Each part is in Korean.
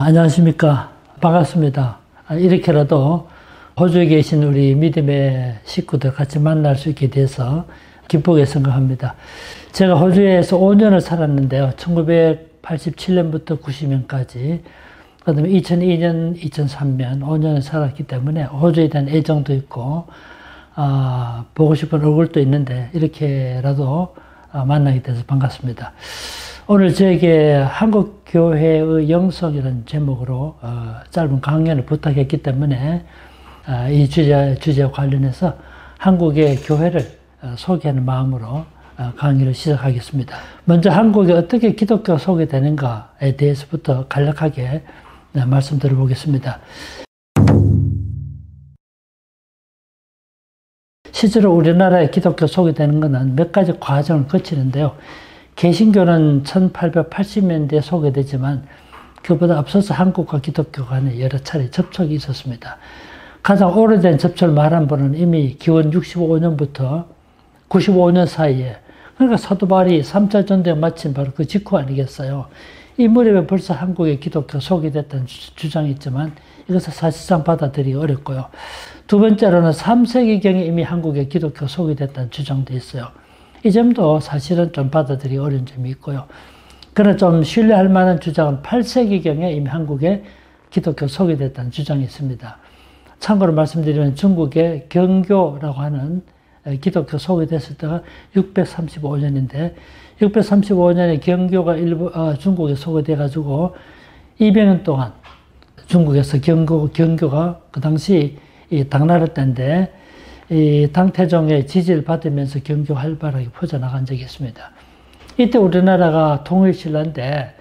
안녕하십니까. 반갑습니다. 이렇게라도 호주에 계신 우리 믿음의 식구들 같이 만날 수 있게 돼서 기쁘게 생각합니다. 제가 호주에서 5년을 살았는데요. 1987년부터 90년까지, 그 다음에 2002년, 2003년 5년을 살았기 때문에 호주에 대한 애정도 있고, 보고 싶은 얼굴도 있는데 이렇게라도 만나게 돼서 반갑습니다. 오늘 저에게 한국교회의 영성이라는 제목으로 짧은 강연을 부탁했기 때문에 이 주제와 관련해서 한국의 교회를 소개하는 마음으로 강의를 시작하겠습니다. 먼저 한국에 어떻게 기독교가 소개되는가에 대해서부터 간략하게 말씀드려 보겠습니다. 실제로 우리나라에 기독교 소개되는 것은 몇 가지 과정을 거치는데요. 개신교는 1880년대에 소개되지만 그보다 앞서서 한국과 기독교 간에 여러 차례 접촉이 있었습니다. 가장 오래된 접촉을 말한 분은 이미 기원 65년부터 95년 사이에, 그러니까 사도 바울이 3차 전쟁 마친 바로 그 직후 아니겠어요. 이 무렵에 벌써 한국에 기독교 소개됐다는 주장이 있지만 이것을 사실상 받아들이기 어렵고요. 두 번째로는 3세기경에 이미 한국에 기독교 소개됐다는 주장도 있어요. 이 점도 사실은 좀 받아들이기 어려운 점이 있고요. 그러나 좀 신뢰할 만한 주장은 8세기경에 이미 한국에 기독교 소개됐다는 주장이 있습니다. 참고로 말씀드리면 중국의 경교라고 하는 기독교 소개됐을 때가 635년인데 635년에 경교가 중국에 소개돼가지고 200년 동안 중국에서 경교가 그 당시 이 당나라 때인데 이 당태종의 지지를 받으면서 경교가 활발하게 퍼져나간 적이 있습니다. 이때 우리나라가 통일신라인데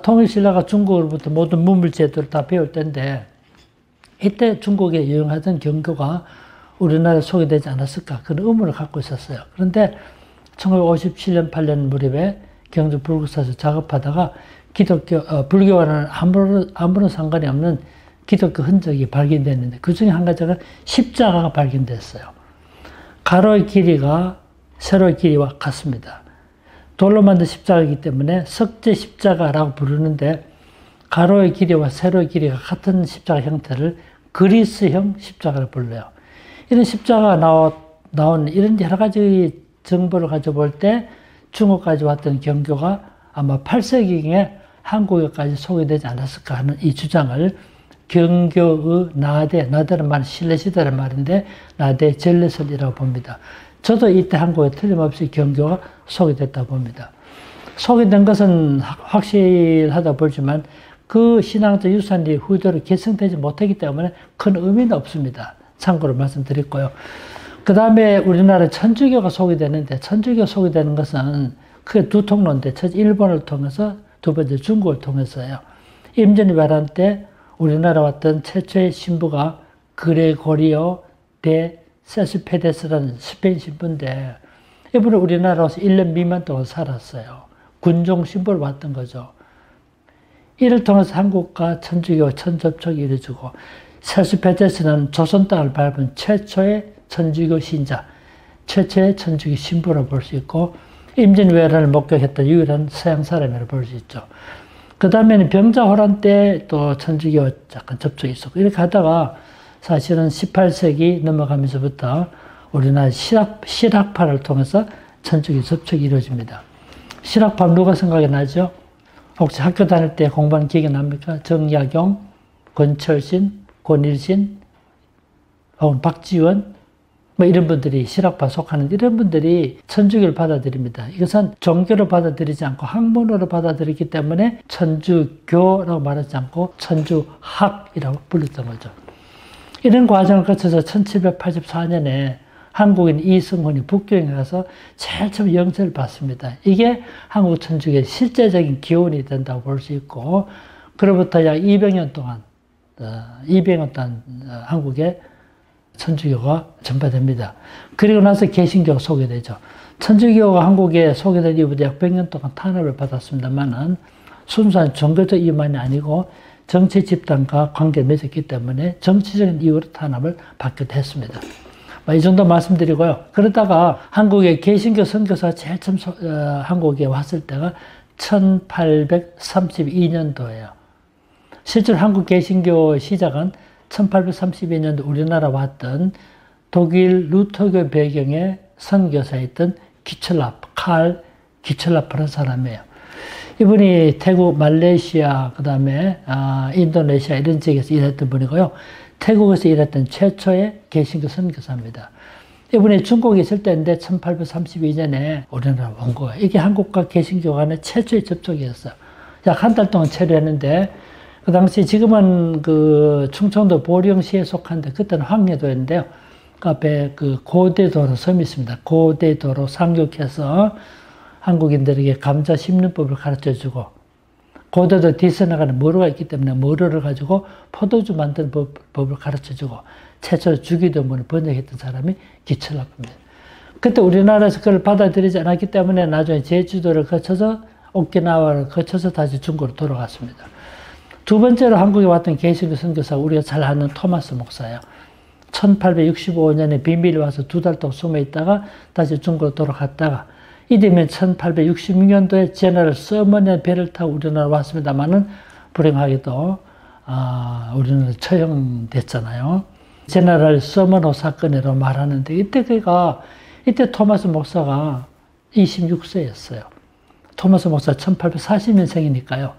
통일신라가 중국으로부터 모든 문물제도를 다 배울 때인데 이때 중국에 유행하던 경교가 우리나라에 소개되지 않았을까 그런 의문을 갖고 있었어요. 그런데 1957년 8년 무렵에 경주 불국사에서 작업하다가 불교와는 아무런 상관이 없는 기독교 흔적이 발견됐는데 그 중에 한 가지가 십자가가 발견됐어요. 가로의 길이가 세로의 길이와 같습니다. 돌로 만든 십자가이기 때문에 석재 십자가라고 부르는데 가로의 길이와 세로의 길이가 같은 십자가 형태를 그리스형 십자가를 불러요. 이런 십자가가 나온 이런 여러 가지 정보를 가져볼 때 중국까지 왔던 경교가 아마 8세기경에 한국에까지 소개되지 않았을까 하는 이 주장을 경교의 나대는 말 신라시대란 말인데 나대 전래설이라고 봅니다. 저도 이때 한국에 틀림없이 경교가 소개됐다고 봅니다. 소개된 것은 확실하다 보지만 그 신앙적 유산이 후대로 계승되지 못하기 때문에 큰 의미는 없습니다. 참고로 말씀드렸고요. 그 다음에 우리나라 천주교가 소개되는데 천주교가 소개되는 것은 크게 두 통로인데 첫 일본을 통해서 두 번째 중국을 통해서예요. 임진왜란 말한 때 우리나라 왔던 최초의 신부가 그레고리오 데 세스페데스라는 스페인 신부인데 이분은 우리나라 와서 1년 미만 동안 살았어요. 군종 신부를 왔던 거죠. 이를 통해서 한국과 천주교 천접촉이 이루어지고 세스페데스는 조선 땅을 밟은 최초의 천주교 신자, 최초의 천주교 신부로 볼 수 있고 임진왜란을 목격했던 유일한 서양 사람이라고 볼 수 있죠. 그 다음에는 병자호란 때 또 천주교 약간 접촉이 있었고 이렇게 하다가 사실은 18세기 넘어가면서부터 우리나라 실학파를 통해서 천주교 접촉이 이루어집니다. 실학파 누가 생각이 나죠? 혹시 학교 다닐 때 공부한 기억이 납니까? 정약용, 권철신, 권일신, 혹은 박지원 뭐 이런 분들이 실학파 속하는 이런 분들이 천주교를 받아들입니다. 이것은 종교로 받아들이지 않고 학문으로 받아들이기 때문에 천주교라고 말하지 않고 천주학이라고 불렀던 거죠. 이런 과정을 거쳐서 1784년에 한국인 이승훈이 북경에 가서 제일 처음 영접을 받습니다. 이게 한국 천주교의 실제적인 기원이 된다고 볼 수 있고 그로부터 약 200년 동안 한국에 천주교가 전파됩니다. 그리고 나서 개신교가 소개되죠. 천주교가 한국에 소개된 이후부터 약 100년 동안 탄압을 받았습니다만은 순수한 종교적 이유만이 아니고 정치 집단과 관계를 맺었기 때문에 정치적인 이유로 탄압을 받기도 했습니다. 이 정도 말씀드리고요. 그러다가 한국의 개신교 선교사가 제일 처음 한국에 왔을 때가 1832년도예요. 실제로 한국 개신교 시작은 1832년도 우리나라 왔던 독일 루터교 배경의 선교사였던 칼 기철라프라는 사람이에요. 이분이 태국, 말레이시아, 그 다음에 인도네시아 이런 지역에서 일했던 분이고요. 태국에서 일했던 최초의 개신교 선교사입니다. 이분이 중국에 있을 때인데 1832년에 우리나라 온 거예요. 이게 한국과 개신교 간의 최초의 접촉이었어요. 약 한 달 동안 체류했는데 그 당시 지금은 그 충청도 보령시에 속한데 그때는 황해도였는데요. 그 앞에 그 고대도로 섬이 있습니다. 고대도로 상륙해서 한국인들에게 감자 심는법을 가르쳐주고 고대도 뒤에서 나가는 머루가 있기 때문에 머루를 가지고 포도주 만드는 법을 가르쳐주고 최초로 주기도문을 번역했던 사람이 기철라프입니다. 그때 우리나라에서 그걸 받아들이지 않았기 때문에 나중에 제주도를 거쳐서 오키나와를 거쳐서 다시 중국으로 돌아갔습니다. 두 번째로 한국에 왔던 개신교 선교사가 우리가 잘 아는 토마스 목사예요. 1865년에 비밀에 와서 2달 동안 숨어 있다가 다시 중국으로 돌아갔다가 이듬해 1866년도에 제너럴 서머니의 배를 타고 우리나라 왔습니다만은 불행하게도 우리나라 처형됐잖아요. 제너럴 서머노 사건으로 말하는데 이때 토마스 목사가 26세였어요. 토마스 목사 1840년생이니까요.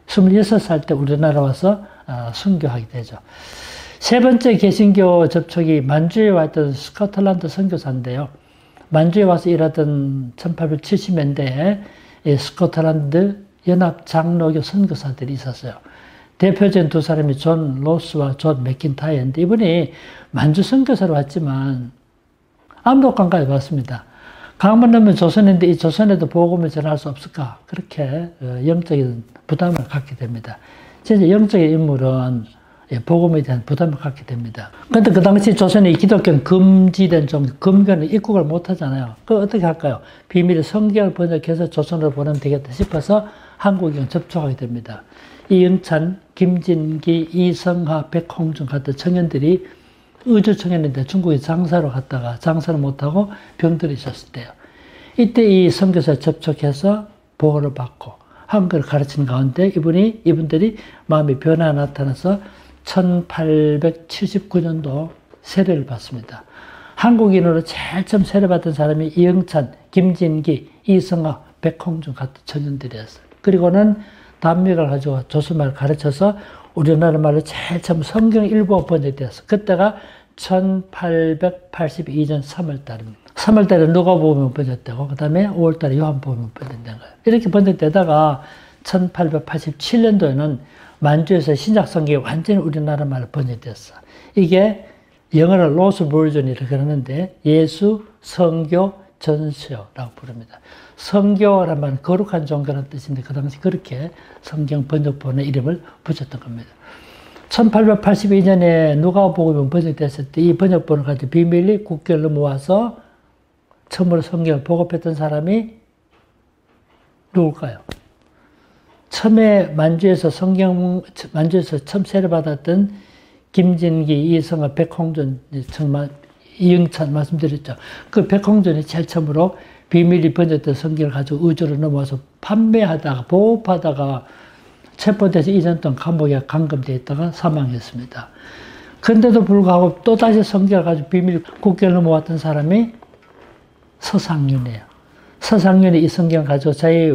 26살 때 우리나라 와서 선교하게 되죠. 세 번째 개신교 접촉이 만주에 왔던 스코틀랜드 선교사인데요. 만주에 와서 일하던 1870년대에 스코틀랜드 연합 장로교 선교사들이 있었어요. 대표적인 두 사람이 존 로스와 존 맥킨타이어인데 이분이 만주 선교사로 왔지만 압록강가에 왔습니다. 강만 넘으면 조선인데 이 조선에도 복음을 전할 수 없을까? 그렇게 영적인 부담을 갖게 됩니다. 진짜 영적인 인물은 복음에 대한 부담을 갖게 됩니다. 그런데 그 당시 조선에 기독교는 금지된 금교는 입국을 못 하잖아요. 그걸 어떻게 할까요? 비밀의 성경을 번역해서 조선으로 보내면 되겠다 싶어서 한국에 접촉하게 됩니다. 이영찬, 김진기, 이성하, 백홍준 같은 청년들이 의주 청년인데 중국에 장사로 갔다가 장사를 못하고 병들어 있었을 때요. 이때 이 선교사에 접촉해서 보호를 받고 한글을 가르치는 가운데 이분들이 마음의 변화가 나타나서 1879년도 세례를 받습니다. 한국인으로 제일 처음 세례받은 사람이 이영찬, 김진기, 이성하, 백홍준 같은 청년들이었어요. 그리고는 단미를 가지고 조선말을 가르쳐서 우리나라 말로 제일 처음 성경 일부가 번역되었어요. 그때가 1882년 3월 달입니다. 3월 달에 누가복음이 번역되고 그 다음에 5월 달에 요한복음이 번역된 거예요. 이렇게 번역되다가 1887년도에는 만주에서 신약 성경이 완전히 우리나라 말로 번역됐어. 이게 영어로 로스 버전이라고 그러는데 예수, 성교, 전서라고 부릅니다. 성교라는 말은 거룩한 종교라는 뜻인데 그 당시 그렇게 성경 번역본의 이름을 붙였던 겁니다. 1882년에 누가복음이 번역됐을 때 이 번역본을 가지고 비밀리 국교를 넘어와서 처음으로 성경을 보급했던 사람이 누굴까요? 처음에 만주에서 처음 세례받았던 김진기, 이성하, 백홍준, 정말 이영찬 말씀드렸죠. 그 백홍준이 제일 처음으로 비밀이 번역된 성경을 가지고 의주로 넘어와서 판매하다가 보급하다가 체포돼서 2년 동안 감옥에 감금되어 있다가 사망했습니다. 그런데도 불구하고 또다시 성경을 가지고 비밀 국교를 넘어왔던 사람이 서상윤이에요. 서상윤이 이 성경을 가지고 자기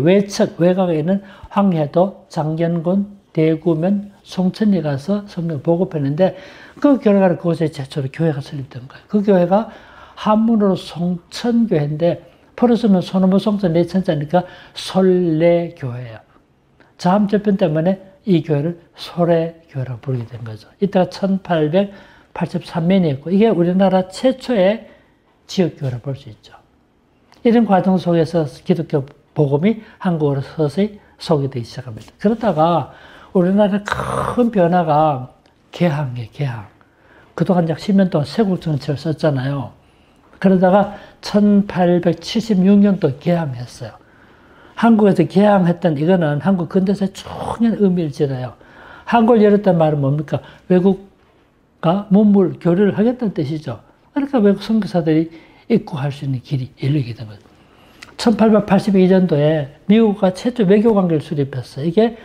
외곽에 있는 황해도, 장gen군, 대구면, 송천리 가서 성경을 보급했는데 그 결과로 그곳에 최초로 교회가 설립된 거예요. 그 교회가 한문으로 송천교회인데 풀어서는 소나무 송천 내천자니까 솔레교회예요. 자함절편 때문에 이 교회를 소래교회라고 부르게 된 거죠. 이때가 1883년이었고 이게 우리나라 최초의 지역교회라고 볼 수 있죠. 이런 과정 속에서 기독교 복음이 한국어로 서서히 소개되기 시작합니다. 그러다가 우리나라 큰 변화가 개항이에요, 개항. 그동안 약 10년 동안 세국 정치를 썼잖아요. 그러다가 1876년도 개항했어요. 한국에서 개항했던 이거는 한국 근대사에 중요한 의미를 지녀요. 한국을 열었다는 말은 뭡니까? 외국과 문물 교류를 하겠다는 뜻이죠. 그러니까 외국 선교사들이 입국할 수 있는 길이 열리게 된 거죠. 1882년도에 미국과 최초 외교관계를 수립했어요. 이게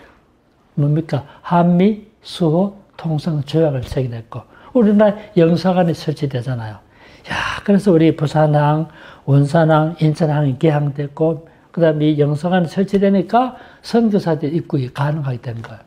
뭡니까? 한미 수호, 통성, 조약을 체결했고 우리나라 영사관이 설치되잖아요. 야, 그래서 우리 부산항, 원산항, 인천항이 개항됐고 그 다음에 이 영사관이 설치되니까 선교사들 입국이 가능하게 된 거예요.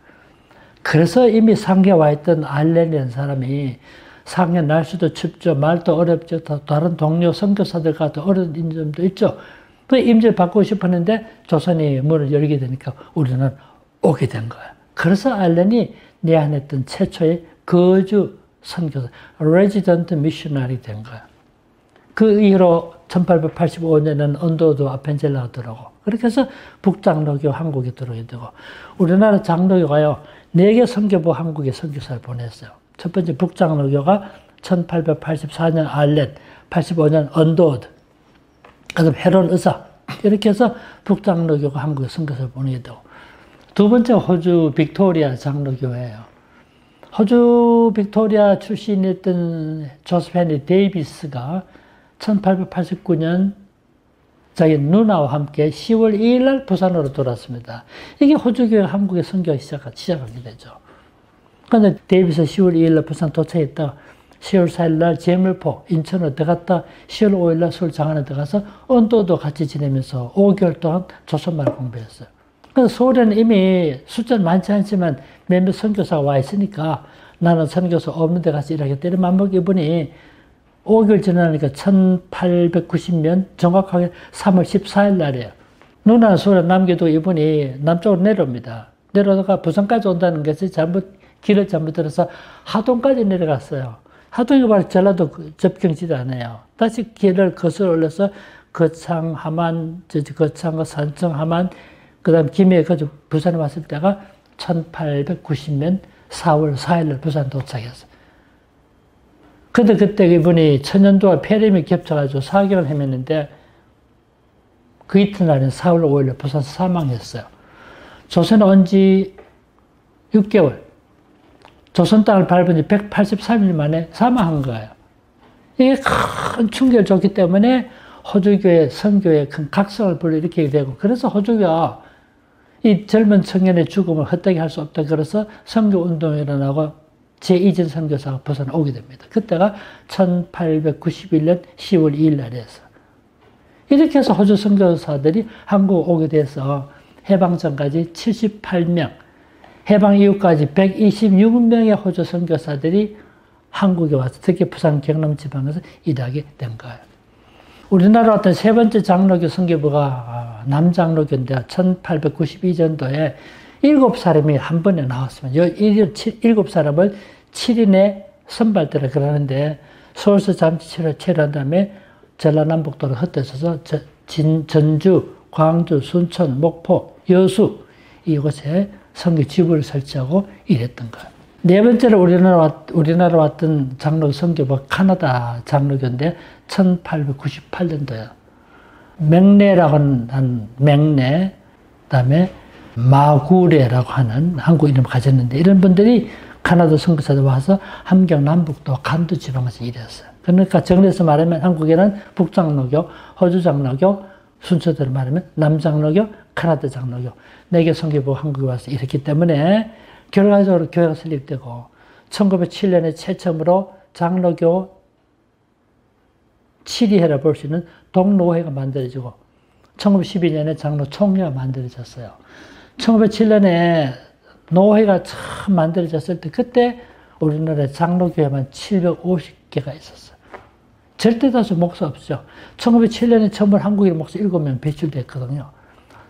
그래서 이미 상계에 와 있던 알렌이라는 사람이 상계 날씨도 춥죠. 말도 어렵죠. 다른 동료 선교사들과 더 어려운 점도 있죠. 그 임재를 받고 싶었는데 조선이 문을 열게 되니까 우리는 오게 된 거예요. 그래서 알렌이 내한했던 최초의 거주 선교사, 레지던트 미셔너리 된 거예요. 그 이후로 1885년에는 언도도 아펜젤라가 들어오고 그렇게 해서 북장로교 한국에 들어오게 되고 우리나라 장로교가요 4개 선교부 한국에 선교사를 보냈어요. 첫 번째 북장로교가 1884년 알렌, 85년 언도드, 그다음 헤론 의사 이렇게 해서 북장로교가 한국에 선교사를 보내게 되고 두 번째 호주 빅토리아 장로교회예요. 호주 빅토리아 출신이었던 조셉 헨리 데이비스가 1889년 자기 누나와 함께 10월 2일 날 부산으로 돌아왔습니다. 이게 호주교회가 한국에 선교하기 시작하게 되죠. 그런데 데이비스 10월 2일 날 부산 도착했다 10월 4일 날 제물포 인천으로 들어갔다 10월 5일 날 서울 장안에 들어가서 언도도 같이 지내면서 5개월 동안 조선말을 공부했어요. 그래서 서울에는 이미 숫자는 많지 않지만 몇몇 선교사가 와 있으니까 나는 선교사 없는 데 가서 일하겠다 이런 맘먹고 이분이 5개월 지나니까 1890년 정확하게 3월 14일 날이에요. 누나는 서울에 남겨두고 이분이 남쪽으로 내려옵니다. 내려다가 부산까지 온다는 것이 길을 잘못 들어서 하동까지 내려갔어요. 하동이 바로 전라도 접경지대 아니에요. 다시 길을 거슬러 올려서 거창, 함안, 거창과 산청, 함안, 그 다음 김해까지 부산에 왔을 때가 1890년 4월 4일 날 부산 도착했어요. 근데 그때 이분이 천연도와 폐렴이 겹쳐가지고 4개월 헤맸는데 그 이튿날인 4월 5일 부산에서 사망했어요. 조선에 온 지 6개월. 조선 땅을 밟은 지 183일 만에 사망한 거예요. 이게 큰 충격을 줬기 때문에 호주교회, 선교에 큰 각성을 불러일으키게 되고 그래서 호주교가 이 젊은 청년의 죽음을 헛되게 할 수 없다. 그래서 선교운동이 일어나고 제2전 선교사가 부산에 오게 됩니다. 그때가 1891년 10월 2일 날이었어요. 이렇게 해서 호주 선교사들이 한국 오게 돼서 해방 전까지 78명, 해방 이후까지 126명의 호주 선교사들이 한국에 와서 특히 부산 경남 지방에서 일하게 된 거예요. 우리나라 어떤 세 번째 장로교 선교부가 남장로교인데 1892년도에 7사람이 한 번에 나왔습니다. 7사람을 7인의 선발대라 그러는데 서울서 잠시 체류한 다음에 전라남북도로 흩어져서 전주, 광주, 순천, 목포, 여수 이곳에 선교 지부를 설치하고 일했던 거예요. 네 번째로 우리나라 왔던 장로교 선교부가 카나다 장로교인데 1898년도에 맹래라고 하는 맹래, 그다음에 마구레라고 하는 한국 이름을 가졌는데 이런 분들이 카나다 선교사들 와서 함경 남북도 간도 지방에서 일했어요. 그러니까 정리해서 말하면 한국에는 북장로교, 호주장로교, 순서대로 말하면 남장로교, 카나다 장로교 4개 선교부가 한국에 와서 일했기 때문에 결과적으로 교회가 설립되고 1907년에 최초로 장로교 7위회라 볼 수 있는 동로회가 만들어지고 1912년에 장로 총회가 만들어졌어요. 1907년에 노회가 처음 만들어졌을 때 그때 우리나라에 장로교회만 750개가 있었어요. 절대 다수 목사 없죠. 1907년에 처음으로 한국인 목사 7명 배출됐거든요.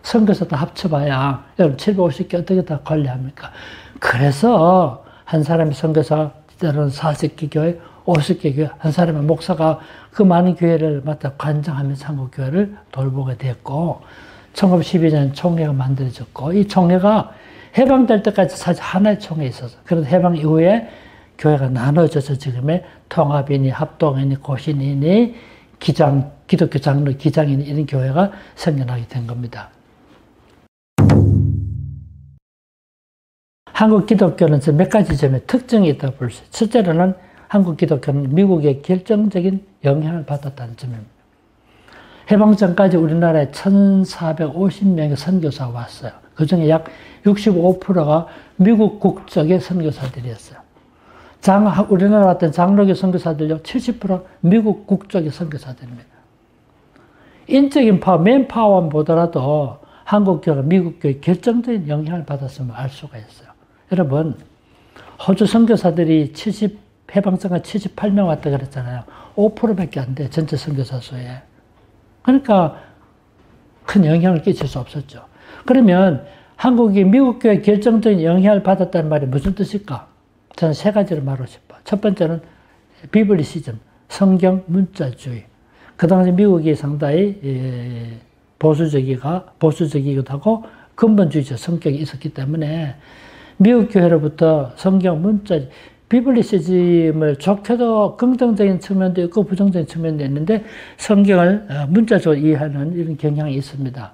선교사 다 합쳐봐야 여러분 750개 어떻게 다 관리합니까? 그래서 한 사람이 선교사 때로는 40개 교회, 50개 교회, 한 사람의 목사가 그 많은 교회를 맡아 관장하면서 한국 교회를 돌보게 됐고 1912년 총회가 만들어졌고 이 총회가 해방될 때까지 사실 하나의 총회에 있었어요. 그래서 해방 이후에 교회가 나눠져서 지금의 통합이니 합동이니 고신이니 기독교 장로 기장이니 이런 교회가 생겨나게 된 겁니다. 한국 기독교는 몇 가지 점에 특징이 있다고 볼 수 있어요. 첫째로는 한국 기독교는 미국의 결정적인 영향을 받았다는 점입니다. 해방 전까지 우리나라에 1450명의 선교사가 왔어요. 그중에 약 65%가 미국 국적의 선교사들이었어요. 우리나라 같은 장로교 선교사들요, 70% 미국 국적의 선교사들입니다. 인적인 파워, 맨파워만 보더라도 한국교회가 미국교회에 결정적인 영향을 받았음을 알 수가 있어요. 여러분, 호주 선교사들이 해방선거 78명 왔다 그랬잖아요. 5%밖에 안 돼, 전체 선교사 수에. 그러니까 큰 영향을 끼칠 수 없었죠. 그러면 한국이 미국교회에 결정적인 영향을 받았다는 말이 무슨 뜻일까? 저는 세 가지로 말하고 싶어요. 첫 번째는 비블리시즘, 성경 문자주의. 그 당시 미국이 상당히 보수적이기도 하고 근본주의적 성격이 있었기 때문에 미국 교회로부터 성경 문자주의, 비블리시즘을 좋게도 긍정적인 측면도 있고 부정적인 측면도 있는데 성경을 문자적으로 이해하는 이런 경향이 있습니다.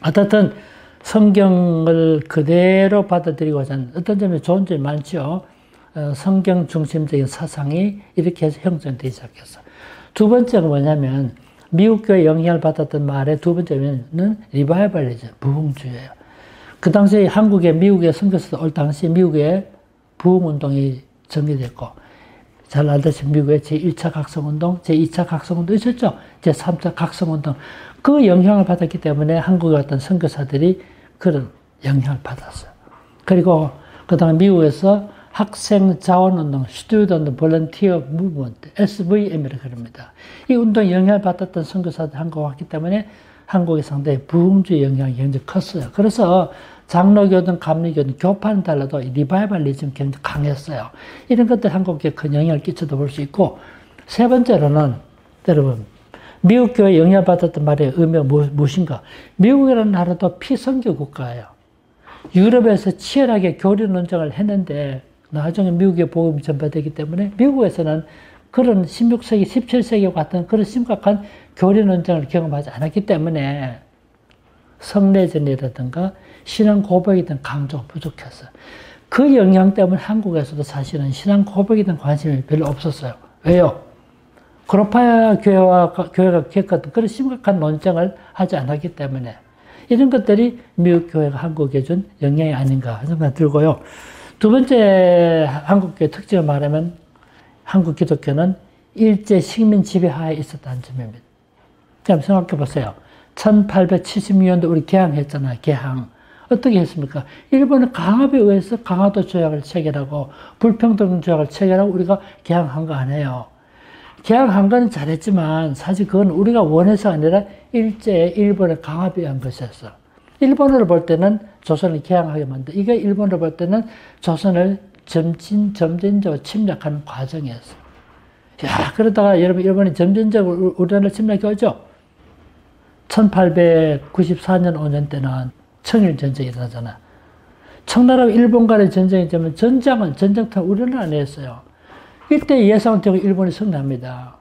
어떻든 성경을 그대로 받아들이고자 하는 어떤 점이 좋은 점이 많죠. 성경 중심적인 사상이 이렇게 해서 형성되기 시작했어요. 두 번째가 뭐냐면 미국 교회 영향을 받았던 말의 두 번째는 리바이벌리즘, 부흥주의예요. 그 당시 한국에 미국에 선교사들 올 당시 미국에 부흥운동이 전개됐고 잘 알다시피 미국에 제1차 각성운동, 제2차 각성운동 있었죠. 제3차 각성운동. 그 영향을 받았기 때문에 한국에 왔던 선교사들이 그런 영향을 받았어요. 그리고 그 다음에 미국에서 학생 자원운동, Student Volunteer Movement, SVM이라고 합니다. 이 운동에 영향을 받았던 선교사들이 한국에 왔기 때문에 한국의 상당히 부흥주의 영향이 굉장히 컸어요. 그래서 장로교든 감리교든 교파는 달라도 리바이벌리즘 굉장히 강했어요. 이런 것들 한국에 큰 영향을 끼쳐도 볼 수 있고, 세 번째로는 여러분 미국 교회에 영향받았던 말의 의미가 무엇인가? 미국이라는 나라도 피선교 국가예요. 유럽에서 치열하게 교리 논쟁을 했는데 나중에 미국의 복음이 전파되기 때문에 미국에서는 그런 16세기, 17세기와 같은 그런 심각한 교리 논쟁을 경험하지 않았기 때문에 성례전이라든가 신앙 고백에 대한 강조가 부족했어요. 그 영향 때문에 한국에서도 사실은 신앙 고백에 대한 관심이 별로 없었어요. 왜요? 그로파야 교회가 겪었던 그런 심각한 논쟁을 하지 않았기 때문에 이런 것들이 미국 교회가 한국에 준 영향이 아닌가 하는 생각이 들고요. 두 번째 한국교회 특징을 말하면 한국 기독교는 일제 식민 지배하에 있었다는 점입니다. 그럼 생각해 보세요. 1872년도 우리 개항했잖아요. 개항. 어떻게 했습니까? 일본의 강압에 의해서 강화도 조약을 체결하고 불평등 조약을 체결하고 우리가 개항한 거 아니에요. 개항한 건 잘했지만 사실 그건 우리가 원해서 아니라 일제의 일본의 강압에 의한 것이었어. 일본으로 볼 때는 조선을 개항하게 만들. 이게 일본으로 볼 때는 조선을 점진적으로 침략하는 과정이었어. 야, 그러다가 여러분 일본이 점진적으로 우리나라를 침략해 오죠. 1894년 5년 때는 청일전쟁이 일어나잖아. 청나라와 일본 간의 전쟁이 되면 전쟁터는 우리나라 안에 했어요. 이때 예상되고 일본이 승리합니다.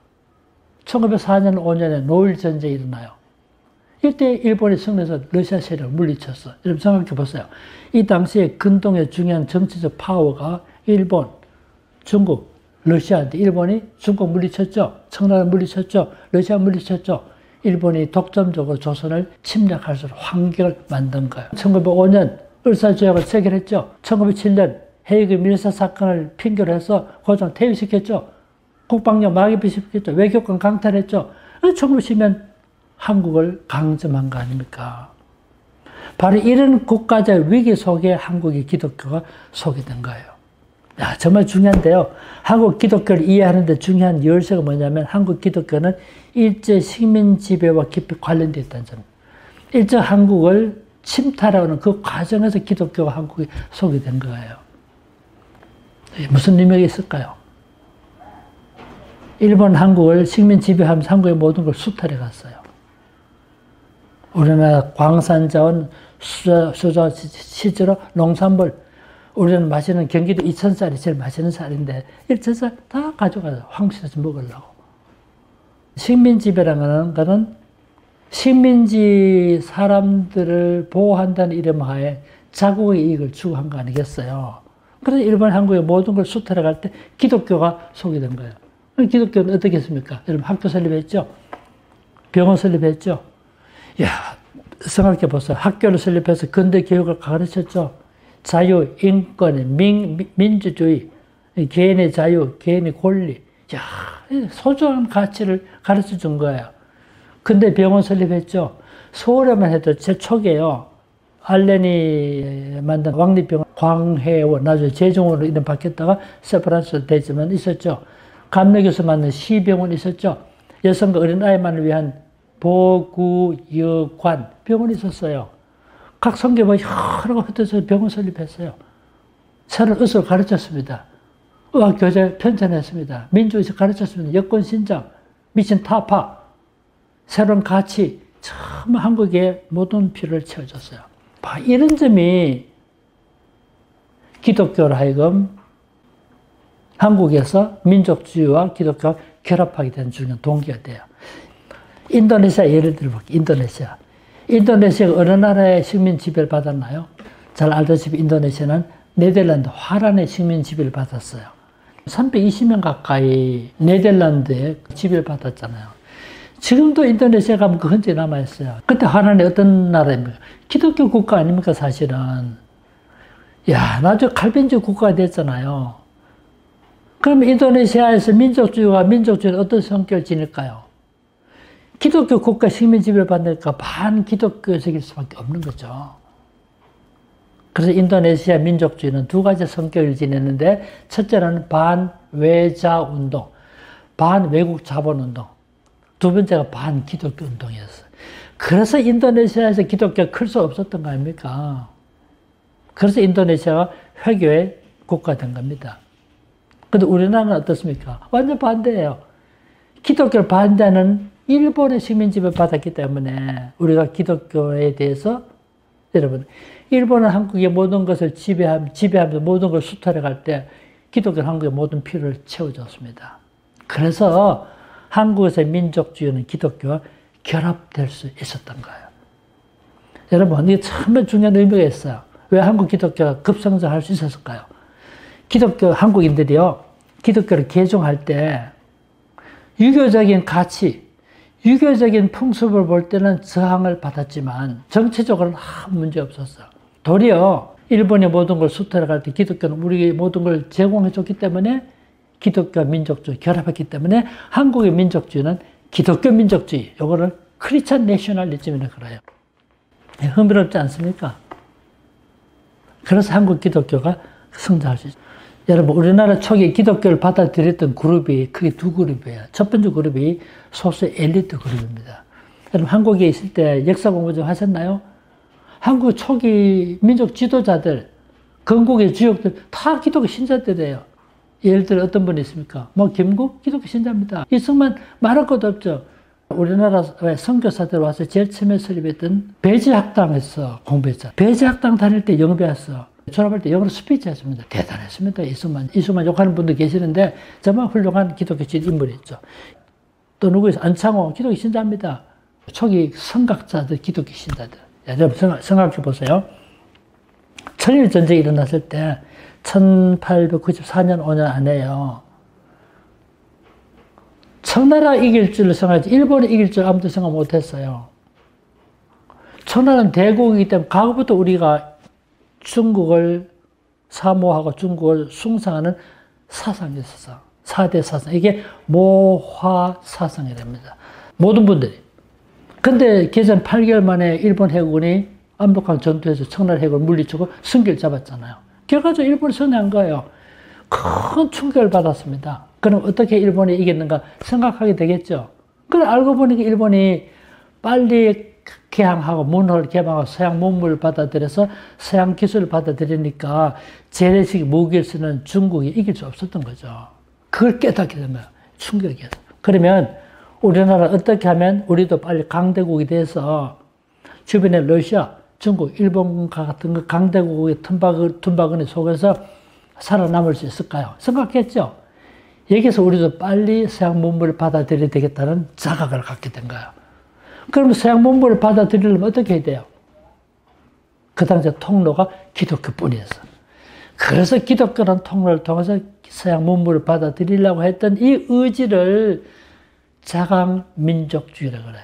1904년 5년에 노일전쟁이 일어나요. 이때 일본이 승리해서 러시아 세력을 물리쳤어. 여러분 생각해 보세요. 이 당시에 근동의 중요한 정치적 파워가 일본, 중국, 러시아인데 일본이 중국 물리쳤죠. 청나라 물리쳤죠. 러시아 물리쳤죠. 일본이 독점적으로 조선을 침략할 수 있는 환경을 만든 거예요. 1905년 을사조약을 체결했죠. 1907년 헤이그 밀사 사건을 핑계로 해서 고종 퇴위시켰죠. 국방력 마개시켰죠. 외교권 강탈했죠. 1910년 한국을 강점한 거 아닙니까? 바로 이런 국가적 위기 속에 한국의 기독교가 소개된 거예요. 야, 정말 중요한데요. 한국 기독교를 이해하는 데 중요한 열쇠가 뭐냐면 한국 기독교는 일제 식민 지배와 깊이 관련되어 있다는 점. 일제 한국을 침탈하는 그 과정에서 기독교가 한국에 소개된 거예요. 무슨 의미가 있을까요? 일본 한국을 식민 지배하면서 한국의 모든 걸 수탈해 갔어요. 우리나라 광산자원, 수저, 실제로 농산물, 우리는 마시는 경기도 이천쌀이 제일 맛있는 쌀인데 1천쌀 다 가져가서 황실에서 먹으려고. 식민지배라는 것은 식민지 사람들을 보호한다는 이름 하에 자국의 이익을 추구한 거 아니겠어요? 그래서 일본 한국의 모든 걸 수탈해 갈 때 기독교가 소개된 거예요. 기독교는 어떻게 했습니까? 여러분 학교 설립했죠? 병원 설립했죠? 야, 생각해 보세요. 학교를 설립해서 근대 교육을 가르쳤죠. 자유, 인권, 민주주의, 개인의 자유, 개인의 권리. 야, 소중한 가치를 가르쳐 준 거예요. 근대 병원 설립했죠. 서울에만 해도 제 초기에요. 알렌이 만든 왕립병원 광해원, 나중에 재종으로 이름 바뀌었다가 세브란스 되지만 있었죠. 감력에서 만든 시병원 있었죠. 여성과 어린아이만을 위한 보구여관 병원이 있었어요. 각 성교가 여러 흩어져서 병원 설립했어요. 새로운 의술을 가르쳤습니다. 의학교재 편찬했습니다. 민주의식 가르쳤습니다. 여권신장, 미친 타파, 새로운 가치, 처음 한국의 모든 필요를 채워줬어요. 이런 점이 기독교로 하여금 한국에서 민족주의와 기독교가 결합하게 된 중요한 동기가 돼요. 인도네시아 예를 들어볼게요. 인도네시아가 어느 나라의 식민 지배를 받았나요? 잘 알다시피 인도네시아는 네덜란드 화란의 식민 지배를 받았어요. 320명 가까이 네덜란드에 지배를 받았잖아요. 지금도 인도네시아 가면 그 흔적이 남아있어요. 그때 화란이 어떤 나라입니까? 기독교 국가 아닙니까, 사실은. 야, 나중에 칼빈주의 국가가 됐잖아요. 그럼 인도네시아에서 민족주의는 어떤 성격을 지닐까요? 기독교 국가 식민 지배를 받으니까 반기독교적일 수밖에 없는 거죠. 그래서 인도네시아 민족주의는 두 가지 성격을 지녔는데, 첫째는 반외자 운동, 반외국 자본 운동. 두 번째가 반기독교 운동이었어요. 그래서 인도네시아에서 기독교가 클 수 없었던 거 아닙니까? 그래서 인도네시아가 회교의 국가가 된 겁니다. 근데 우리나라는 어떻습니까? 완전 반대예요. 기독교를 반대하는 일본의 식민 지배를 받았기 때문에 우리가 기독교에 대해서 여러분, 일본은 한국의 모든 것을 지배하면서 모든 걸 수탈해 갈 때 기독교는 한국의 모든 필요를 채워줬습니다. 그래서 한국에서의 민족주의는 기독교와 결합될 수 있었던 거예요. 여러분, 이게 참 중요한 의미가 있어요. 왜 한국 기독교가 급성장할 수 있었을까요? 기독교 한국인들이요, 기독교를 개종할 때 유교적인 가치, 유교적인 풍습을 볼 때는 저항을 받았지만 정치적으로는 아무 문제 없었어요. 도리어 일본의 모든 걸 수탈해 갈 때 기독교는 우리에게 모든 걸 제공해 줬기 때문에 기독교와 민족주의 결합했기 때문에 한국의 민족주의는 기독교 민족주의, 요거를 크리스찬 내셔널리즘이라고 그래요. 흥미롭지 않습니까? 그래서 한국 기독교가 성장할 수 있어요. 여러분, 우리나라 초기에 기독교를 받아들였던 그룹이 크게 두 그룹이에요. 첫 번째 그룹이 소수 엘리트 그룹입니다. 여러분, 한국에 있을 때 역사 공부 좀 하셨나요? 한국 초기 민족 지도자들, 건국의 주역들 다 기독교 신자들이에요. 예를 들어 어떤 분이 있습니까? 김구? 기독교 신자입니다. 이승만 말할 것도 없죠. 우리나라에 선교사들 와서 제일 처음에 설립했던 배지학당에서 공부했잖아요. 배지학당 다닐 때 영어 배웠어. 졸업할 때 영어로 스피치 했습니다. 대단했습니다. 이승만 욕하는 분도 계시는데 정말 훌륭한 기독교적 인물이었죠. 또 누구 있어요? 안창호 기독교 신자입니다. 초기 선각자들 기독교 신자들. 여러분 생각해 보세요. 천일 전쟁이 일어났을 때 1894년 5년 안에요. 청나라 이길 줄 생각하지 일본이 이길 줄 아무도 생각 못했어요. 청나라는 대국이기 때문에 과거부터 우리가 중국을 사모하고 중국을 숭상하는 사상이 있었어. 4대 사상. 이게 모화사상이랍니다. 모든 분들이. 근데 개전 8개월 만에 일본 해군이 압록강 전투에서 청나라 해군을 물리치고 승기를 잡았잖아요. 결과적으로 일본이 승리한 거예요. 큰 충격을 받았습니다. 그럼 어떻게 일본이 이겼는가 생각하게 되겠죠. 그래 알고 보니까 일본이 빨리 개항하고 문호를 개방하고 서양 문물을 받아들여서 서양 기술을 받아들이니까 재래식 무기를 쓰는 중국이 이길 수 없었던 거죠. 그걸 깨닫게 되면 충격이었어요. 그러면 우리나라 어떻게 하면 우리도 빨리 강대국이 돼서 주변에 러시아, 중국, 일본과 같은 그 강대국의 tum바구니 속에서 살아남을 수 있을까요? 생각했죠. 여기서 우리도 빨리 서양 문물을 받아들여야 되겠다는 자각을 갖게 된 거예요. 그럼 서양 문물을 받아들이려면 어떻게 해야 돼요? 그 당시 통로가 기독교뿐이었어. 그래서 기독교라는 통로를 통해서 서양 문물을 받아들이려고 했던 이 의지를 자강민족주의라고 그래요.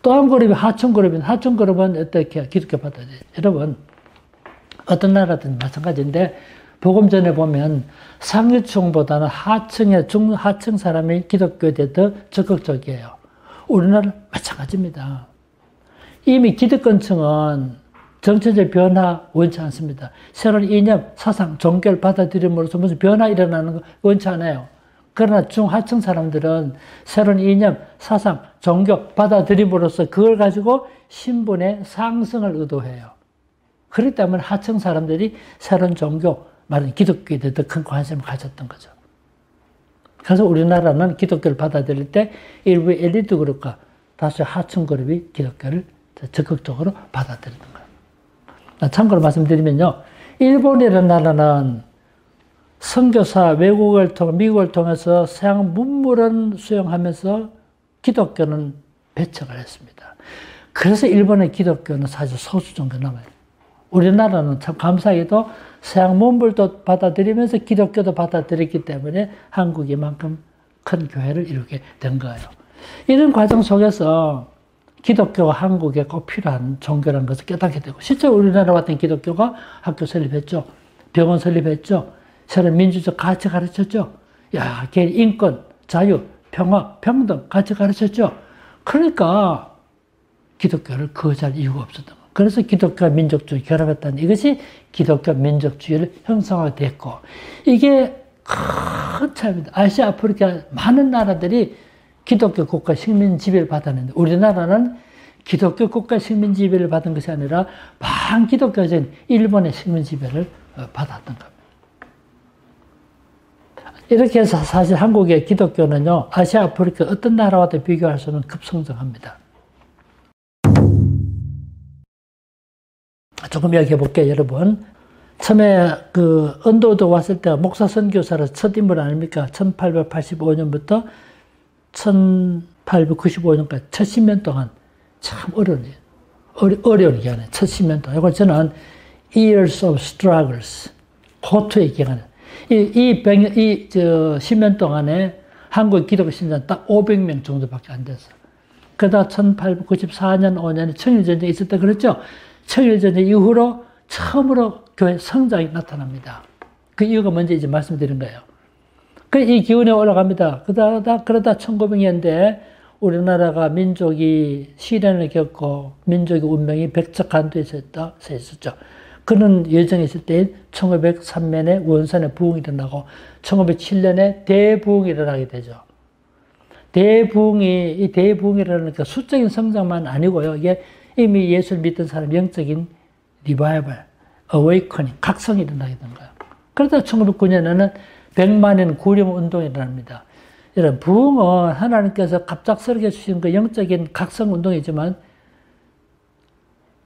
또 한 그룹이 하층 그룹인데 하층 그룹은 어떻게 기독교 받아들여요? 여러분 어떤 나라든 마찬가지인데 복음 전에 보면 상류층보다는 하층의 중하층 사람이 기독교에 대해 더 적극적이에요. 우리나라 마찬가지입니다. 이미 기득권층은 정치적 변화 원치 않습니다. 새로운 이념, 사상, 종교를 받아들임으로써 무슨 변화 일어나는 거 원치 않아요. 그러나 중하층 사람들은 새로운 이념, 사상, 종교 받아들임으로써 그걸 가지고 신분의 상승을 의도해요. 그렇기 때문에 하층 사람들이 새로운 종교, 말은 기독교에 대해 더 큰 관심을 가졌던 거죠. 그래서 우리나라는 기독교를 받아들일 때 일부 엘리트 그룹과 다수 하층 그룹이 기독교를 적극적으로 받아들이는 거예요. 참고로 말씀드리면요. 일본이라는 나라는 선교사, 미국을 통해서 서양 문물은 수용하면서 기독교는 배척을 했습니다. 그래서 일본의 기독교는 사실 소수 정도 남아요. 우리나라는 참 감사하게도 서양 문물도 받아들이면서 기독교도 받아들였기 때문에 한국이 이만큼 큰 교회를 이루게 된 거예요. 이런 과정 속에서 기독교가 한국에 꼭 필요한 종교라는 것을 깨닫게 되고, 실제 우리나라 같은 기독교가 학교 설립했죠. 병원 설립했죠. 새로운 민주적 가치 가르쳤죠. 개인 인권, 자유, 평화, 평등 가치 가르쳤죠. 그러니까 기독교를 거절할 이유가 없었던 거예요. 그래서 기독교와 민족주의 결합했다는 이것이 기독교 민족주의를 형성하게 됐고, 이게 큰 차이입니다. 아시아, 아프리카 많은 나라들이 기독교 국가 식민 지배를 받았는데 우리나라는 기독교 국가 식민 지배를 받은 것이 아니라 반기독교적인 일본의 식민 지배를 받았던 겁니다. 이렇게 해서 사실 한국의 기독교는요, 아시아, 아프리카 어떤 나라와도 비교할 수는 급성장합니다. 조금 이야기해 볼게요, 여러분. 처음에 언도도 왔을 때 목사 선교사로 첫 인물 아닙니까? 1885년부터 1895년까지 첫 10년 동안 참 어려운 기간에 첫 10년 동안. 이걸 저는 years of struggles, 고투의 기간에. 이 10년 동안에 한국 기독교 신자는 딱 500명 정도밖에 안 됐어요. 그러다 1894년, 5년에 청일전쟁이 있을 때 그랬죠. 청일전쟁 이후로 처음으로 교회 성장이 나타납니다. 그 이유가 뭔지 이제 말씀드린 거예요. 이 기운이 올라갑니다. 그러다 1900년대에 우리나라가 민족이 시련을 겪고 민족의 운명이 백척간도에 있었죠. 그런 예정에 있을 때인 1903년에 원산의 부흥이 일어나고 1907년에 대부흥이 일어나게 되죠. 이 대부흥이 일어나니까 수적인 성장만 아니고요. 이게 이미 예수를 믿던 사람 영적인 리바이벌, 어웨이커닝, 각성이 일어나게 된 거예요. 그러다 1909년에는 100만년 구령 운동이 일어납니다. 이런 부흥은 하나님께서 갑작스럽게 주신 그 영적인 각성 운동이지만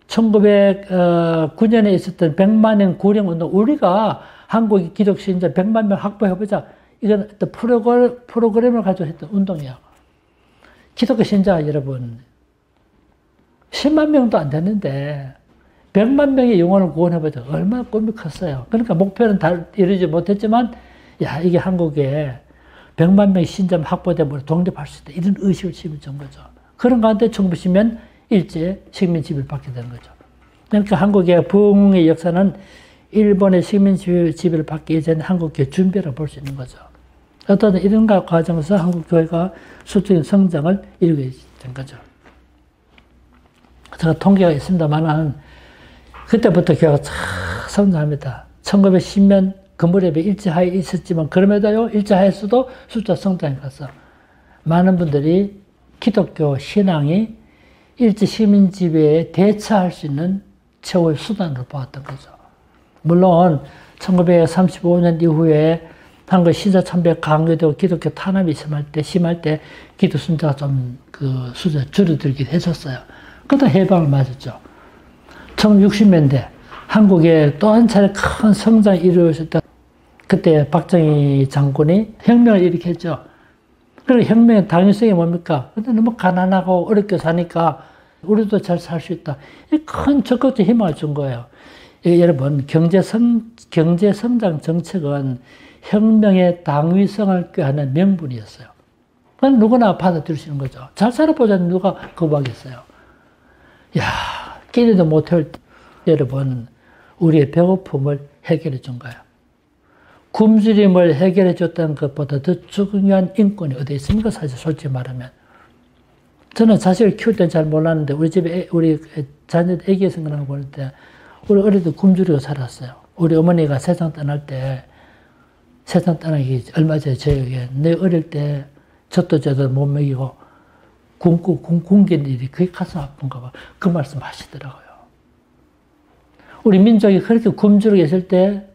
1909년에 있었던 100만년 구령 운동, 우리가 한국의 기독 신자 100만 명 확보해보자. 이건 어떤 프로그램을 가지고 했던 운동이야. 기독교 신자 여러분, 10만 명도 안 됐는데 100만 명의 영혼을 구원해보자. 얼마나 꿈이 컸어요. 그러니까 목표는 다 이루지 못했지만 이게 한국에 100만 명의 신자 확보되면 독립할 수 있다. 이런 의식을 심어준 거죠. 그런 가운데 1910년 일제 식민 지배를 받게 되는 거죠. 그러니까 한국의 부흥의 역사는 일본의 식민 지배를 받기 이전에 한국의 준비라고 볼 수 있는 거죠. 어떤 이런 과정에서 한국 교회가 수적인 성장을 이루게 된 거죠. 제가 통계가 있습니다만 그때부터 교회가 쫙 성장합니다. 1910년 그 무렵에 일제하에 있었지만 그럼에도요, 일제하에서도 숫자 성장이 갔어. 많은 분들이 기독교 신앙이 일제 시민 지배에 대처할 수 있는 최고의 수단으로 보았던 거죠. 물론 1935년 이후에 한국 신자 참배 강요되고 기독교 탄압이 심할 때 기독 신자가 좀 숫자 줄어들긴 했었어요. 그것도 해방을 맞았죠. 1960년대 한국에 또 한 차례 큰 성장이 이루어졌을 때 그때 박정희 장군이 혁명을 일으켰죠. 그리고 혁명의 당위성이 뭡니까? 근데 너무 가난하고 어렵게 사니까 우리도 잘 살 수 있다. 큰 적극적 희망을 준 거예요. 여러분, 경제 성장 정책은 혁명의 당위성을 꾀하는 명분이었어요. 그건 누구나 받아들일 수 있는 거죠. 잘 살아보자는 누가 거부하겠어요. 야, 끼니도 못 태울 때 여러분 우리의 배고픔을 해결해 준 거예요. 굶주림을 해결해 줬다는 것보다 더 중요한 인권이 어디 있습니까? 사실 솔직히 말하면. 저는 자식을 키울 때는 잘 몰랐는데 우리 집에 우리 자녀들 애기 생각나고 볼 때 우리 어릴 때 굶주리고 살았어요. 우리 어머니가 세상 떠날 때 세상 떠나기 얼마 전에 저에게 내 어릴 때 젖도 저도 못 먹이고 굶긴 일이 그게 가슴 아픈가 봐. 그 말씀 하시더라고요. 우리 민족이 그렇게 굶주리게 있을 때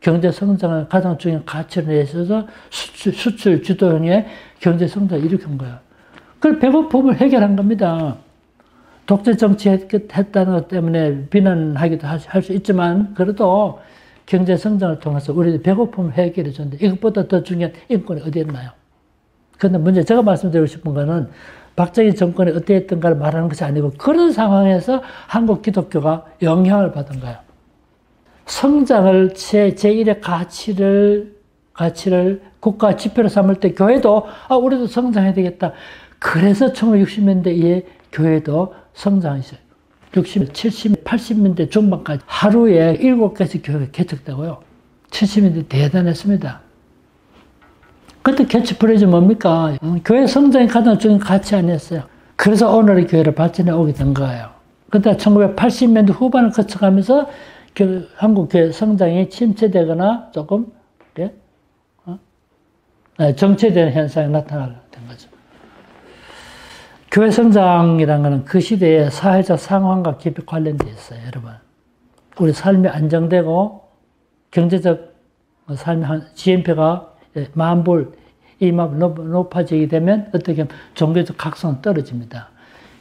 경제 성장을 가장 중요한 가치로 내세워서 수출 주도형의 경제 성장을 일으킨 거예요. 그걸 배고픔을 해결한 겁니다. 독재 정치 했다는 것 때문에 비난하기도 할 수 있지만 그래도 경제 성장을 통해서 우리 배고픔을 해결해 줬는데 이것보다 더 중요한 인권이 어디 있나요? 그런데 문제 제가 말씀드리고 싶은 거는 박정희 정권이 어떻게 했던가를 말하는 것이 아니고 그런 상황에서 한국 기독교가 영향을 받은 거예요. 성장을 제1의 가치를 국가 지표로 삼을 때 교회도 우리도 성장해야 되겠다. 그래서 1960년대에 교회도 성장했어요. 60, 70, 80년대 중반까지 하루에 7개씩 교회가 개척되고요. 70년대 대단했습니다. 그때 캐치프레이즈 뭡니까? 교회 성장이 가장 중요한 가치 아니었어요. 그래서 오늘의 교회를 발전해 오게 된 거예요. 그때 1980년대 후반을 거쳐가면서 한국 교회 성장이 침체되거나 조금 정체되는 현상이 나타나게 된 거죠. 교회 성장이라는 것은 그 시대의 사회적 상황과 깊이 관련되어 있어요, 여러분. 우리 삶이 안정되고 경제적 삶의 GNP가 만불, 이만 높아지게 되면 어떻게 보면 종교적 각성은 떨어집니다.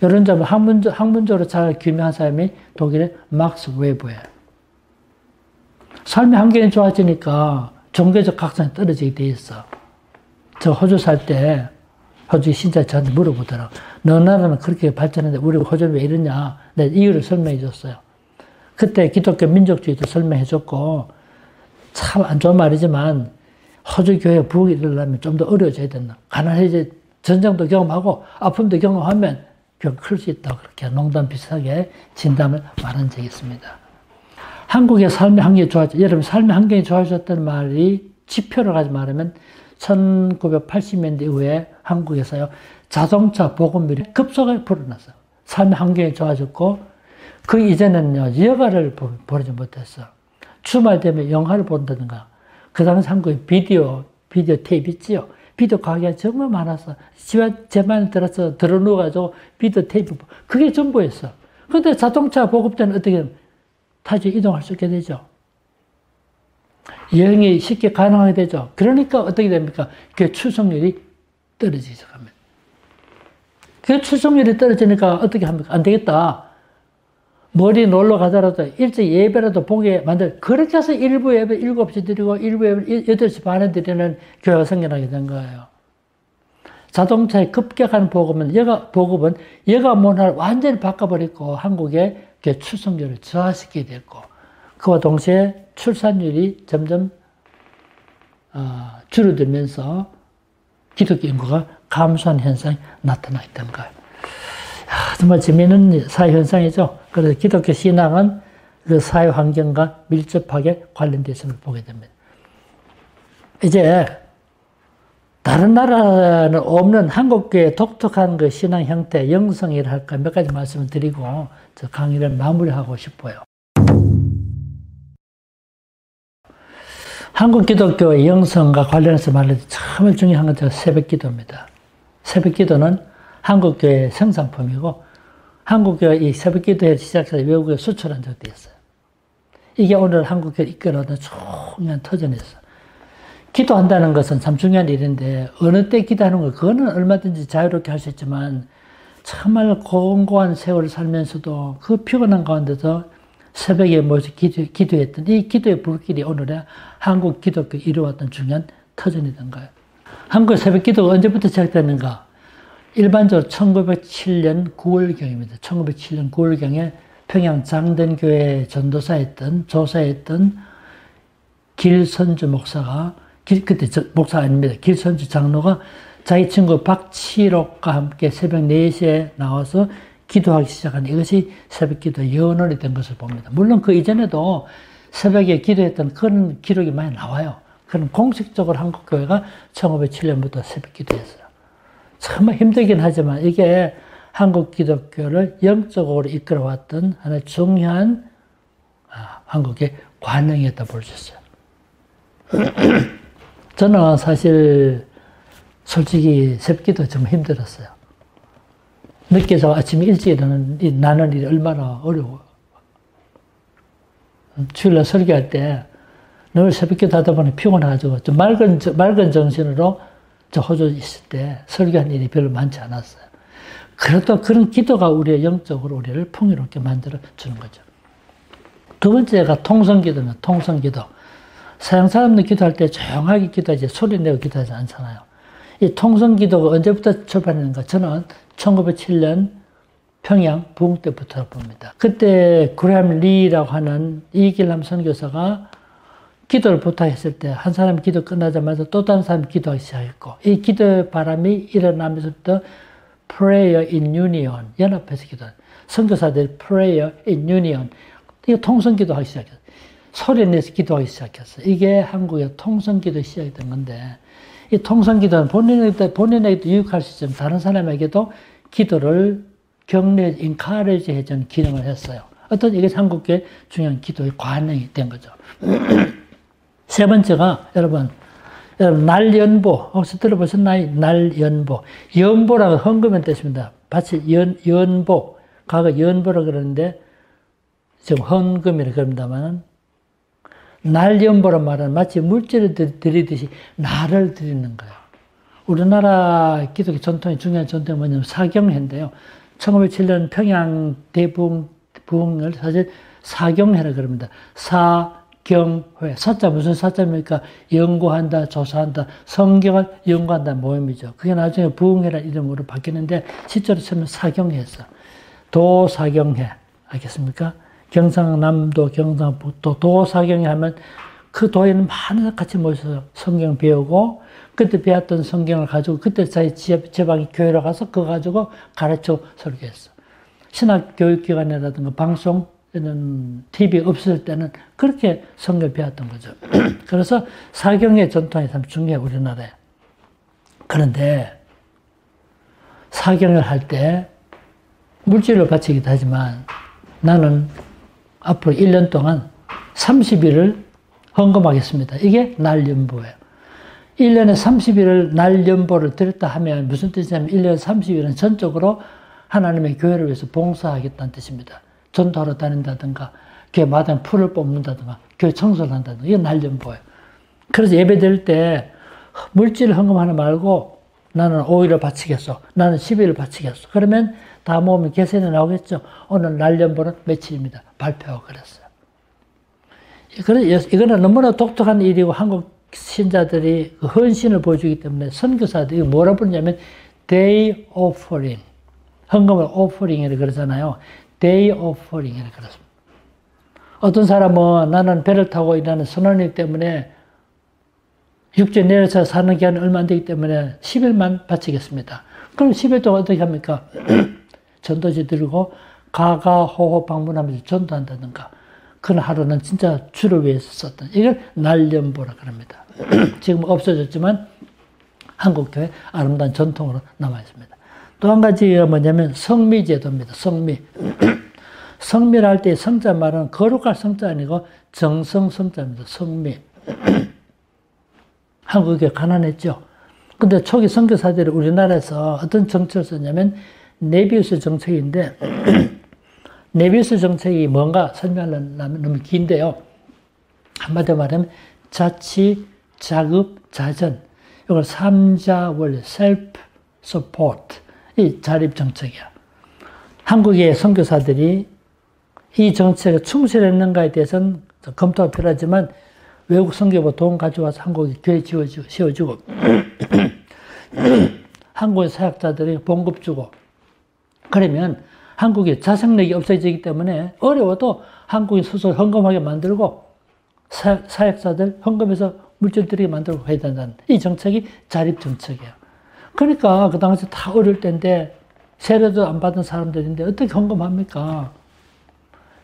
이런 점을 학문적으로 잘 규명한 사람이 독일의 막스 웨버예요. 삶의 환경이 좋아지니까 종교적 각성이 떨어지게 돼 있어. 저 호주 살 때 호주 신자 저한테 물어보더라고. 너 나라는 그렇게 발전했는데 우리 호주는 왜 이러냐. 내가 이유를 설명해 줬어요. 그때 기독교 민족주의도 설명해 줬고 참 안 좋은 말이지만 호주 교회 부흥이 일어나면 좀 더 어려워져야 된다. 가난해져 전쟁도 경험하고 아픔도 경험하면 클 수 있다고 그렇게 농담 비슷하게 진담을 말한 적이 있습니다. 한국의 삶의 환경이 좋아져, 여러분 삶의 환경이 좋아졌다는 말이 지표를 가지고 말하면 1980년대 이후에 한국에서요 자동차 보급률이 급속하게 불어났어요. 삶의 환경이 좋아졌고 그 이전에는요 여가를 보지 못했어. 주말 되면 영화를 본다든가. 그 당시 한국에 비디오 테이프 있지요. 비디오 가게가 정말 많았어. 집안에 들어 누워가지고 비디오 테이프 그게 전부였어. 그런데 자동차 보급 때는 어떻게 타지 이동할 수 있게 되죠. 여행이 쉽게 가능하게 되죠. 그러니까 어떻게 됩니까? 그 출석률이 떨어지기 시작합니다. 그 출석률이 떨어지니까 어떻게 합니까? 안 되겠다. 머리 놀러 가더라도 일찍 예배라도 보게 만들, 그렇게 해서 일부 예배 7시 드리고 일부 예배 8시 반에 드리는 교회가 생겨나게 된 거예요. 자동차의 급격한 보급은 여가 문화를 완전히 바꿔버리고 한국의 출석률을 저하시키게 됐고 그와 동시에 출산율이 점점 줄어들면서 기독교 인구가 감소한 현상이 나타나있던 거예요. 정말 재미있는 사회 현상이죠. 그래서 기독교 신앙은 그 사회 환경과 밀접하게 관련되어 있음을 보게 됩니다. 이제 다른 나라는 없는 한국교회의 독특한 그 신앙 형태, 영성이라 할까 몇 가지 말씀을 드리고 저 강의를 마무리하고 싶어요. 한국 기독교의 영성과 관련해서 말해도 참 중요한 건 새벽 기도입니다. 새벽 기도는 한국교회의 생산품이고 한국교회 이 새벽 기도에 시작해서 외국에 수출한 적도 있어요. 이게 오늘 한국교회 이끌어오는 중요한 터전이었어요. 기도한다는 것은 참 중요한 일인데 어느 때 기도하는 거 그거는 얼마든지 자유롭게 할 수 있지만 정말 공고한 세월을 살면서도 그 피곤한 가운데서 새벽에 모여서 기도했던 이 기도의 불길이 오늘의 한국 기독교 이루어왔던 중요한 터전이 된 거예요. 한국 새벽 기도가 언제부터 시작됐는가? 일반적으로 1907년 9월경입니다. 1907년 9월경에 평양 장den교회 전도사였던 조사했던 길선주 목사가 그때 목사가 아닙니다. 길선주 장로가 자기 친구 박치록과 함께 새벽 4시에 나와서 기도하기 시작한 이것이 새벽 기도의 연원이 된 것을 봅니다. 물론 그 이전에도 새벽에 기도했던 그런 기록이 많이 나와요. 그럼 공식적으로 한국교회가 1507년부터 새벽 기도했어요. 정말 힘들긴 하지만 이게 한국 기독교를 영적으로 이끌어왔던 하나의 중요한 한국의 관행이었다 볼 수 있어요. 저는 사실 솔직히 새벽 기도 좀 힘들었어요. 늦게 자고 아침에 일찍 나는 일이 얼마나 어려워. 주일날 설교할 때 늘 새벽 기도 하다 보니 피곤해가지고 좀 맑은 정신으로 저 호주에 있을 때 설교한 일이 별로 많지 않았어요. 그래도 그런 기도가 우리의 영적으로 우리를 풍요롭게 만들어 주는 거죠. 두 번째가 통성기도는 통성기도. 서양 사람들 기도할 때 조용하게 기도하지 소리 내고 기도하지 않잖아요. 이 통성기도가 언제부터 출발했는가? 저는 1907년 평양 부흥 때부터 봅니다. 그때 그레함 리라고 하는 이길람 선교사가 기도를 부탁했을 때 한 사람 기도 끝나자마자 또 다른 사람 기도하기 시작했고 이 기도의 바람이 일어나면서부터 Prayer in Union, 연합해서 기도. 선교사들이 Prayer in Union, 이거 통성기도 하기 시작했어요. 소리 내서 기도하기 시작했어요. 이게 한국의 통성기도 시작이 된 건데 이 통성기도는 본인에게도 유익할 수 있지만 다른 사람에게도 기도를 격려, encourage 해주는 기능을 했어요. 어떤 이게 한국의 중요한 기도의 관행이 된 거죠. 세 번째가 여러분 날연보 혹시 들어보셨나요? 날연보. 연보라고 헌금의 뜻입니다. 밭이 연보. 과거 연보라 그러는데 지금 헌금이라 그럽니다만 날연보란 말은 마치 물질을 드리듯이 나를 드리는 거예요. 우리나라 기독교 전통의 중요한 전통이 뭐냐면 사경회인데요. 1907년 평양 대부흥을 사실 사경회라 그럽니다. 사경회. 사자 무슨 사자입니까? 연구한다, 조사한다, 성경을 연구한다는 모임이죠. 그게 나중에 부흥회라는 이름으로 바뀌었는데 실제로 처음에 사경회였어. 도사경회. 알겠습니까? 경상남도, 경상북도 도사경회 하면 그 도에는 많은 같이 모여서 성경 배우고 그때 배웠던 성경을 가지고 그때 자기 지방의 교회로 가서 그거 가지고 가르쳐 설교했어. 신학교육기관이라든가 방송 TV 없을 때는 그렇게 성경을 배웠던 거죠. 그래서 사경의 전통이 참 중요해요, 우리나라에. 그런데 사경을 할 때 물질을 바치기도 하지만 나는 앞으로 1년 동안 30일을 헌금하겠습니다. 이게 날연보예요. 1년에 30일을 날연보를 드렸다 하면 무슨 뜻이냐면 1년에 30일은 전적으로 하나님의 교회를 위해서 봉사하겠다는 뜻입니다. 전도하러 다닌다든가 교회 마당 풀을 뽑는다든가 교회 청소를 한다든가 이게 날연보예요. 그래서 예배 드릴 때 물질 헌금하나 말고 나는 5일을 바치겠어. 나는 10일을 바치겠어. 그러면 다 모으면 계산이 나오겠죠. 오늘 날연보는 며칠입니다. 발표하고 그랬어요. 이거는 너무나 독특한 일이고 한국 신자들이 헌신을 보여주기 때문에 선교사들이 뭐라 부르냐면 day offering. 헌금을 offering이라고 그러잖아요. day offering이라고 그렇습니다. 어떤 사람은 나는 배를 타고 일하는 선원이기 때문에 육지에 내려서 사는 기간이 얼마 안 되기 때문에 10일만 바치겠습니다. 그럼 10일 동안 어떻게 합니까? 전도지 들고 가가호호 방문하면서 전도한다든가 그런 하루는 진짜 주를 위해서 썼던 이걸 날연보라 그럽니다. 지금 없어졌지만 한국교회 아름다운 전통으로 남아있습니다. 또 한 가지가 뭐냐면 성미제도입니다. 성미. 성미를 할 때 성자 말은 거룩할 성자 아니고 정성 성자입니다. 성미. 한국이 가난했죠. 근데 초기 선교사들이 우리나라에서 어떤 정책을 썼냐면 네비우스 정책인데 네비우스 정책이 뭔가 설명하려면 너무 긴데요. 한마디로 말하면 자치, 자급, 자전 이걸 3자 원리, self support 이 자립 정책이야. 한국의 선교사들이 이 정책에 충실했는가에 대해서는 검토가 필요하지만 외국 선교부 돈 가져와서 한국에 교회 세워주고 한국의 사역자들이 봉급 주고 그러면 한국의 자생력이 없어지기 때문에 어려워도 한국인 스스로 헌금하게 만들고 사역자들 헌금해서 물질 들이게 만들고 해야 된다는 이 정책이 자립 정책이에요. 그러니까 그 당시 다 어려울 때인데 세례도 안 받은 사람들인데 어떻게 헌금합니까?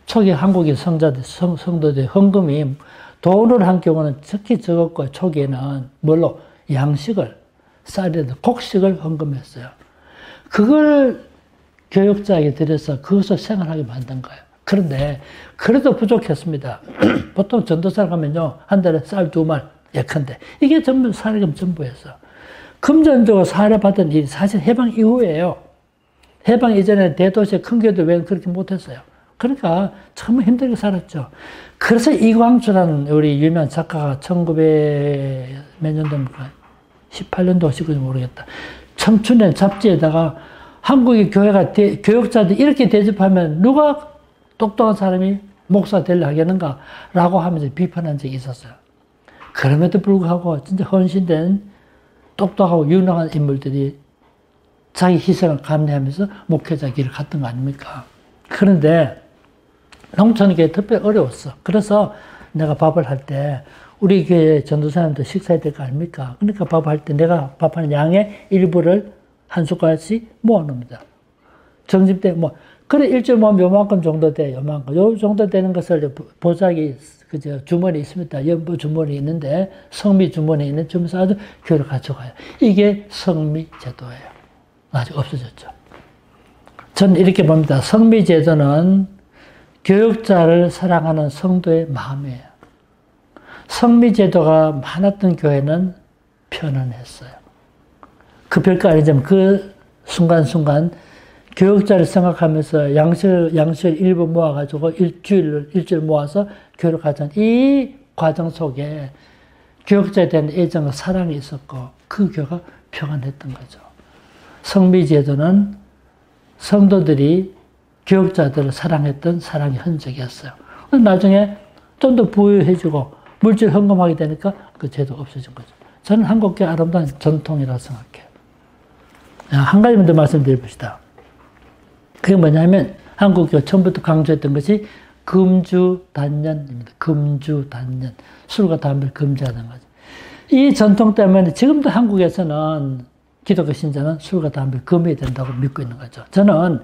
초기 한국의 성도들 헌금이 돈을 한 경우는 특히 적었고 초기에는 뭘로? 양식을, 쌀이라도 곡식을 헌금했어요. 그걸 교육자에게 들여서 그것을 생활하게 만든 거예요. 그런데 그래도 부족했습니다. 보통 전도사를 가면요, 한 달에 쌀 2말 예컨대. 이게 전부 사례금 전부였어. 금전적으로 사례받은 일이 사실 해방 이후예요. 해방 이전에 대도시의 큰 교회들 왜 그렇게 못했어요? 그러니까 정말 힘들게 살았죠. 그래서 이광주라는 우리 유명한 작가가 1900 몇 년도입니까? 18년도 19년도 모르겠다. 청춘의 잡지에다가 한국의 교회가 교육자들 이렇게 대접하면 누가 똑똑한 사람이 목사 되려 하겠는가? 라고 하면서 비판한 적이 있었어요. 그럼에도 불구하고 진짜 헌신된 똑똑하고 유능한 인물들이 자기 희생을 감내하면서 목회자 길을 갔던 거 아닙니까? 그런데 농촌교회 특별히 어려웠어. 그래서 내가 밥을 할 때 우리 교회 전도사님도 식사해야 될 거 아닙니까? 그러니까 밥을 할 때 내가 밥하는 양의 일부를 한 숟갈씩 모아놓습니다. 점심 때 그래 일주일 모으면 요만큼 정도 돼. 요만큼. 요 정도 되는 것을 보자기 그저 주머니 있습니다. 연보 주머니 있는데 성미 주머니 있는 주면서 아주 교회를 가져가요. 이게 성미 제도예요. 아직 없어졌죠. 저는 이렇게 봅니다. 성미 제도는 교육자를 사랑하는 성도의 마음이에요. 성미 제도가 많았던 교회는 편안했어요. 그 별거 아니지만 그 순간순간 교육자를 생각하면서 양식을 일부 모아가지고 일주일 모아서 교회를 가자는 이 과정 속에 교육자에 대한 애정과 사랑이 있었고 그 교회가 평안했던 거죠. 성미제도는 성도들이 교육자들을 사랑했던 사랑의 흔적이었어요. 나중에 좀 더 부유해지고 물질 헌금하게 되니까 그 제도 없어진 거죠. 저는 한국교회 아름다운 전통이라고 생각해요. 한 가지만 더 말씀드려봅시다. 그게 뭐냐면 한국교회 처음부터 강조했던 것이 금주단년입니다. 금주단년. 술과 담배를 금지하는 거죠. 이 전통 때문에 지금도 한국에서는 기독교 신자는 술과 담배를 금해야 된다고 믿고 있는 거죠. 저는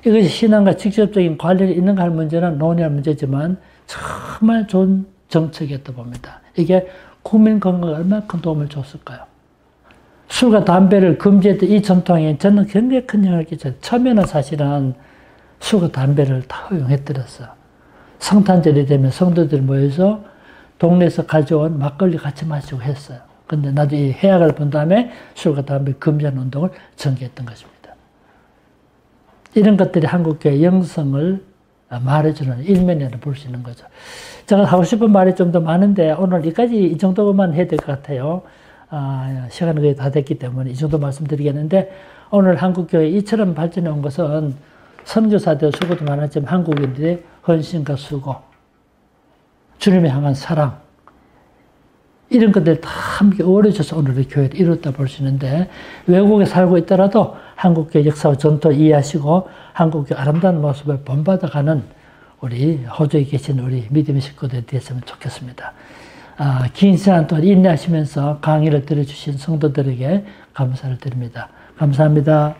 이것이 신앙과 직접적인 관련이 있는가 할 문제는 논의할 문제지만 정말 좋은 정책이었다 봅니다. 이게 국민 건강에 얼마나 큰 도움을 줬을까요? 술과 담배를 금지했던 이 전통이 저는 굉장히 큰 영향을 끼쳤어요. 처음에는 사실은 술과 담배를 다 허용해드렸어요. 성탄절이 되면 성도들이 모여서 동네에서 가져온 막걸리 같이 마시고 했어요. 근데 나중에 이 해악을 본 다음에 술과 담배 금지하는 운동을 전개했던 것입니다. 이런 것들이 한국교회의 영성을 말해주는 일면이라고 볼 수 있는 거죠. 제가 하고 싶은 말이 좀 더 많은데 오늘 이 정도만 해야 될 것 같아요. 시간이 거의 다 됐기 때문에 이 정도 말씀드리겠는데 오늘 한국교회 이처럼 발전해 온 것은 선교사들 수고도 많았지만 한국인들의 헌신과 수고, 주님을 향한 사랑 이런 것들 다 함께 어우러져서 오늘의 교회를 이뤘다 볼 수 있는데 외국에 살고 있더라도 한국교회 역사와 전통을 이해하시고 한국교회 아름다운 모습을 본받아가는 우리 호주에 계신 우리 믿음의 식구들이 되었으면 좋겠습니다. 긴 시간 동안 인내하시면서 강의를 들어주신 성도들에게 감사를 드립니다. 감사합니다.